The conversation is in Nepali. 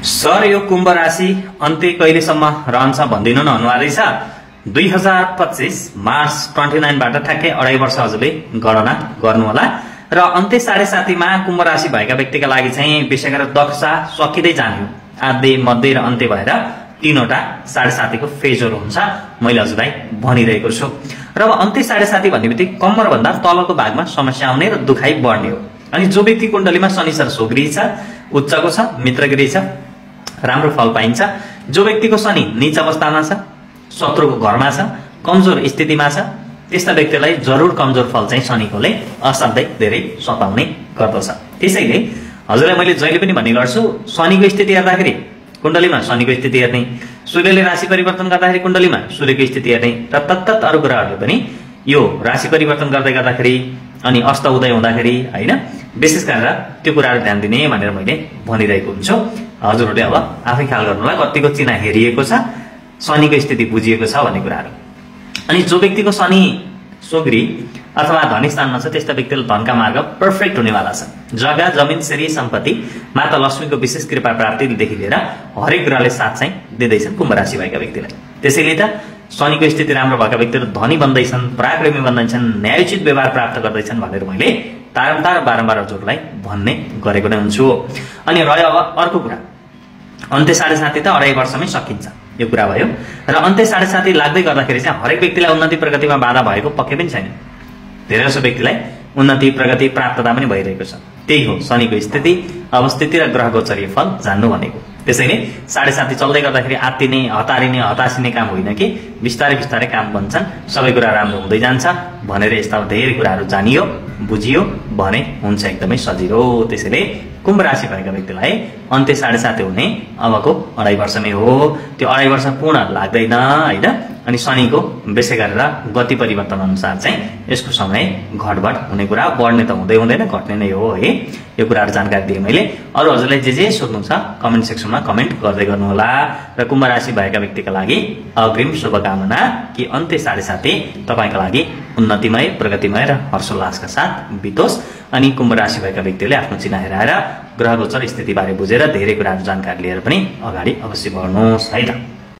सर यो कुम्भ राशि अन्त्य कहिलेसम्म रहन्छ भनिदिनु न अनुहारै छ। 2025 मार्च 29 बाट ठ्याक्कै 2.5 वर्ष हजुरले गणना गर्नुहोला र अन्त्य 7.5 मा कुम्भ राशि भएका व्यक्तिका लागि चाहिँ विशेष गरेर दशा सकिँदै जाने हो। आद्य मध्य र अन्त्य भएर तीनवटा 7.5 को फेजहरू हुन्छ मैले हजुरलाई भनिरहेको छु। र अब अन्त्य 7.5 भन्ने बित्तिकै कम्मर भन्दा तलको भागमा समस्या आउने र दुखाइ बढ्ने हो। अनि जो व्यक्ति कुण्डलीमा शनि सर सोगृह छ, उच्चको छ, मित्रगृह छ, राम्रो फल पाइन्छ। जो व्यक्तिको शनि नीच अवस्थामा छ, शत्रुको घरमा छ, कमजोर स्थितिमा छ, त्यस्ता व्यक्तिलाई जरुर कमजोर फल चाहिँ शनिकोले असाध्यै धेरै सताउने गर्दछ। त्यसैले हजुरलाई मैले जहिले पनि भन्ने गर्छु, शनिको स्थिति हेर्दाखेरि कुण्डलीमा शनिको स्थिति हेर्ने, सूर्यले राशि परिवर्तन गर्दाखेरि कुण्डलीमा सूर्यको स्थिति हेर्ने र तत्तत अरु ग्रहहरूले पनि यो राशि परिवर्तन गर्दै गर्दाखेरि अनि अस्त उदय हुँदाखेरि हैन विशेष गरेर त्यो कुराहरु ध्यान दिने भनेर मैले भनिरहेको हुन्छु। हजुरहरूले अब आफै ख्याल गर्नुलाई कतिको चिना हेरिएको छ, शनिको स्थिति बुझिएको छ भन्ने कुराहरु। अनि जो व्यक्तिको शनि सोगृह अथवा धनी स्थानमा छ त्यस्ता व्यक्तिले धनका मार्ग पर्फेक्ट हुनेवाला छ। जग्गा जमिन श्री सम्पत्ति माता लक्ष्मीको विशेष कृपा प्राप्तिदेखि लिएर हरेक ग्रहले साथ चाहिँ दिँदैछन् कुम्भ राशि भएका व्यक्तिलाई। त्यसैले त शनिको स्थिति राम्रो भएका व्यक्तिहरू धनी बन्दैछन्, पराक्रमी बन्दैछन्, न्यायोचित व्यवहार प्राप्त गर्दैछन् भनेर मैले बारम्बार हजुरलाई भन्ने गरेको नै हुन्छु। अनि रह्यो अब अर्को कुरा, अन्त्य 7.5 त 2.5 वर्षमै सकिन्छ यो कुरा भयो र अन्त्य 7.5 लाग्दै गर्दाखेरि चाहिँ हरेक व्यक्तिलाई उन्नति प्रगतिमा बाधा भएको पक्कै पनि छैन। धेरैजसो व्यक्तिलाई उन्नति प्रगति प्राप्तता पनि भइरहेको छ। त्यही हो शनिको स्थिति अवस्थिति र ग्रह गोचरीय फल जान्नु भनेको। त्यसैले 7.5 चल्दै गर्दाखेरि आत्तिने हतारिने हतासिने काम होइन कि बिस्तारै बिस्तारै काम बन्छन्, सबै कुरा राम्रो हुँदै जान्छ भनेर यस्ता धेरै कुराहरू जानियो बुझियो भने हुन्छ एकदमै सजिलो। त्यसैले कुम्भ राशि भएका व्यक्तिलाई अन्त्य 7.5 हुने अबको 2.5 वर्षमै हो। त्यो 2.5 वर्ष पूर्ण लाग्दैन हैन। अनि शनिको विशेष गरेर गति परिवर्तन अनुसार चाहिँ यसको समय घटबढ हुने कुरा, बढ्ने त हुँदै हुँदैन घट्ने नै हो है। यो कुराहरु जानकारी दिए मैले। अरु हजुरलाई जे सोध्नु छ कमेन्ट सेक्सनमा कमेन्ट गर्दै गर्नु होला। र कुम्भ राशि भएका व्यक्तिका लागि अग्रिम शुभकामना कि अन्त्य 7.5 तपाईका लागि उन्नतिमय प्रगतिमय र हर्षोल्लासका साथ बितोस्। अनि कुम्भ राशि भएका व्यक्तिले आफ्नो चिन्ह हेराएर ग्रह गोचर स्थिति बारे बुझेर धेरै कुराहरु जानकारी लिएर पनि अगाडि अवश्य बढ्नुहोस् है त।